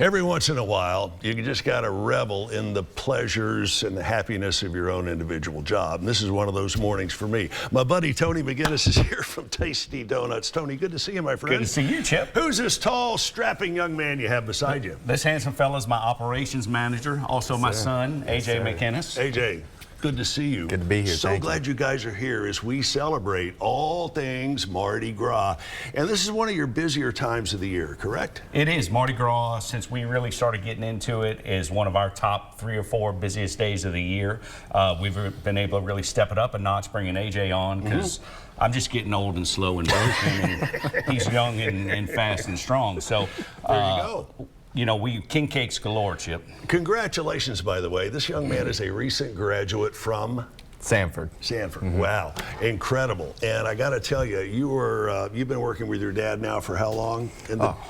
Every once in a while, you just got to revel in the pleasures and the happiness of your own individual job. And this is one of those mornings for me. My buddy Tony McInnis is here from Tasty Donuts. Tony, good to see you, my friend. Good to see you, Chip. Who's this tall, strapping young man you have beside you? This handsome fella is my operations manager, also my son, AJ McInnis. AJ. Good to see you. Good to be here. So glad you guys are here as we celebrate all things Mardi Gras. And this is one of your busier times of the year, correct? It is. Mardi Gras, since we really started getting into it, is one of our top 3 or 4 busiest days of the year. We've been able to really step it up a notch, bringing AJ on, because I'm just getting old and slow and broken, and he's young and fast and strong. So there you go. You know, we king cakes galore, Chip. Congratulations, by the way. This young man is a recent graduate from Sanford. Sanford. Wow, incredible. And I got to tell you, you've been working with your dad now for how long?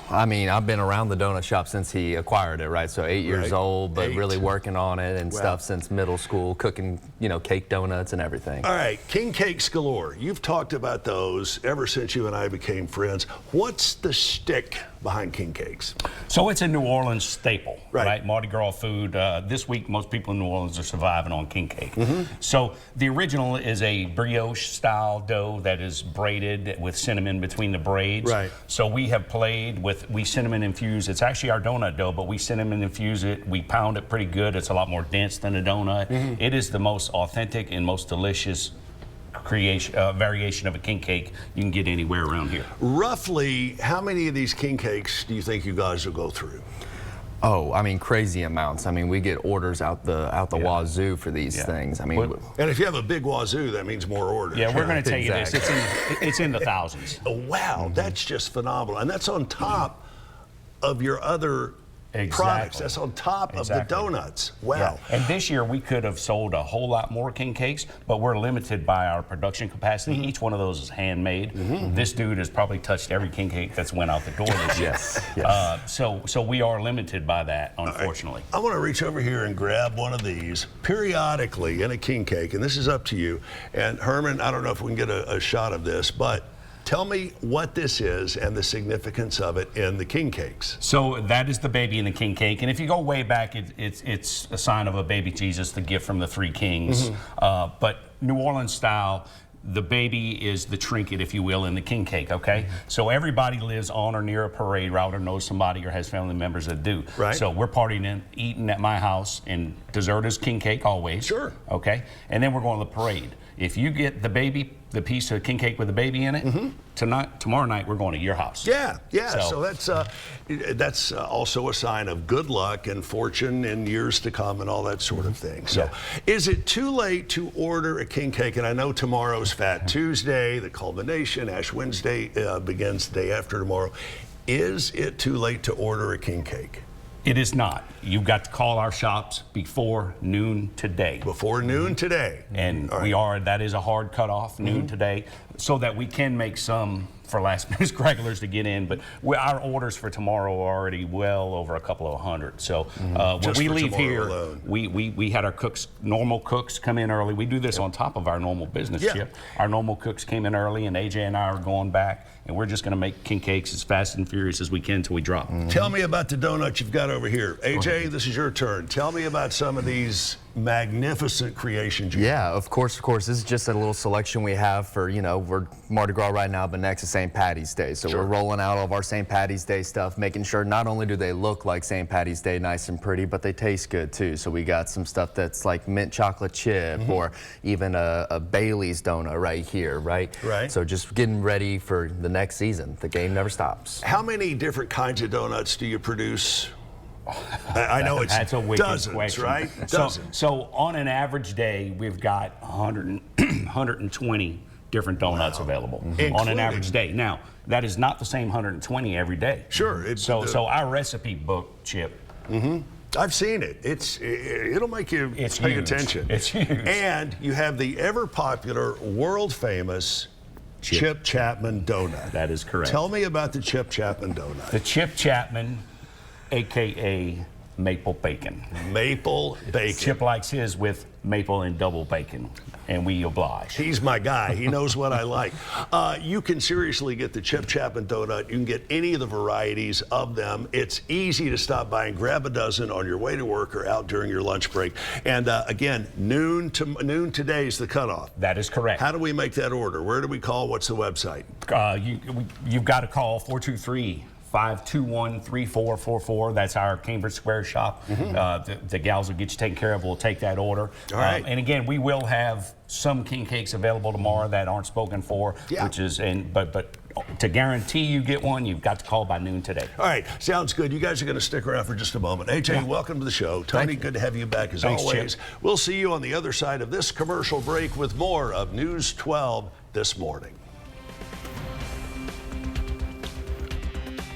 I mean, I've been around the donut shop since he acquired it, right? So 8 years old, but really working on it and stuff since middle school, cooking, you know, cake donuts and everything. All right, king cakes galore. You've talked about those ever since you and I became friends. What's the shtick behind king cakes? So it's a New Orleans staple, right? Mardi Gras food. This week, most people in New Orleans are surviving on king cake. So the original is a brioche-style dough that is braided with cinnamon between the braids. Right. So we have played with, we cinnamon infuse. It's actually our donut dough, but we cinnamon infuse it. We pound it pretty good. It's a lot more dense than a donut. It is the most authentic and most delicious variation of a king cake you can get anywhere around here. Roughly, how many of these king cakes do you think you guys will go through? Oh, I mean, crazy amounts. I mean, we get orders out the wazoo for these things. I mean, and if you have a big wazoo, that means more orders. Yeah, we're going to tell you this. It's in the thousands. Oh, wow, that's just phenomenal. And that's on top of your other products. That's on top of the donuts. Wow. Yeah. And this year we could have sold a whole lot more king cakes, but we're limited by our production capacity. Each one of those is handmade. This dude has probably touched every king cake that's went out the door this year. So we are limited by that, unfortunately. I want to reach over here and grab one of these periodically in a king cake, and this is up to you. And Herman, I don't know if we can get a shot of this, but tell me what this is and the significance of it in the king cakes. So that is the baby in the king cake, and if you go way back, it's a sign of a baby Jesus, the gift from the 3 kings. But New Orleans style, the baby is the trinket, if you will, in the king cake, okay? So everybody lives on or near a parade route or knows somebody or has family members that do. Right. So we're partying and eating at my house, and dessert is king cake always. Sure. Okay? And then we're going to the parade. If you get the baby, the piece of king cake with the baby in it, tomorrow night we're going to your house. Yeah. So that's also a sign of good luck and fortune in years to come and all that sort of thing. So is it too late to order a king cake? And I know tomorrow's Fat Tuesday, the culmination, Ash Wednesday begins the day after tomorrow. Is it too late to order a king cake? It is not. You've got to call our shops before noon today. Before noon today. And that is a hard cutoff, noon today, so that we can make some for last minute stragglers to get in. But our orders for tomorrow are already well over a couple of hundred. So when we leave here, we had our cooks, normal cooks, come in early. We do this on top of our normal business, Chip. Our normal cooks came in early, and AJ and I are going back, and we're just going to make king cakes as fast and furious as we can until we drop. Tell me about the donuts you've got over here. AJ, this is your turn. Tell me about some of these magnificent creations. Of course. This is just a little selection we have for, you know, we're Mardi Gras right now, but next is St. Patty's Day. So we're rolling out all of our St. Patty's Day stuff, making sure not only do they look like St. Patty's Day nice and pretty, but they taste good too. So we got some stuff that's like mint chocolate chip or even a Bailey's donut right here, right? So just getting ready for the next season. The game never stops. How many different kinds of donuts do you produce? I know it's dozens, question. Right? Dozens. So on an average day, we've got 120 different donuts available on an average day. Now, that is not the same 120 every day. Sure. So our recipe book, Chip. I've seen it. It'll make you pay attention. It's huge. And you have the ever popular, world famous Chip Chapman donut. That is correct. Tell me about the Chip Chapman donut. The Chip Chapman, AKA maple bacon. Maple bacon. Chip likes his with maple and double bacon, and we oblige. He's my guy. He knows what I like. You can seriously get the Chip Chapman donut. You can get any of the varieties of them. It's easy to stop by and grab a dozen on your way to work or out during your lunch break. And again, noon today is the cutoff. That is correct. How do we make that order? Where do we call? What's the website? You've got to call 423-521-3444. That's our Cambridge Square shop. The gals will get you taken care of. We'll take that order. All right. And again, we will have some king cakes available tomorrow that aren't spoken for, which is but to guarantee you get one, you've got to call by noon today. All right, sounds good. You guys are going to stick around for just a moment. AJ, welcome to the show. Tony, good to have you back as always. Chip. We'll see you on the other side of this commercial break with more of News 12 this morning.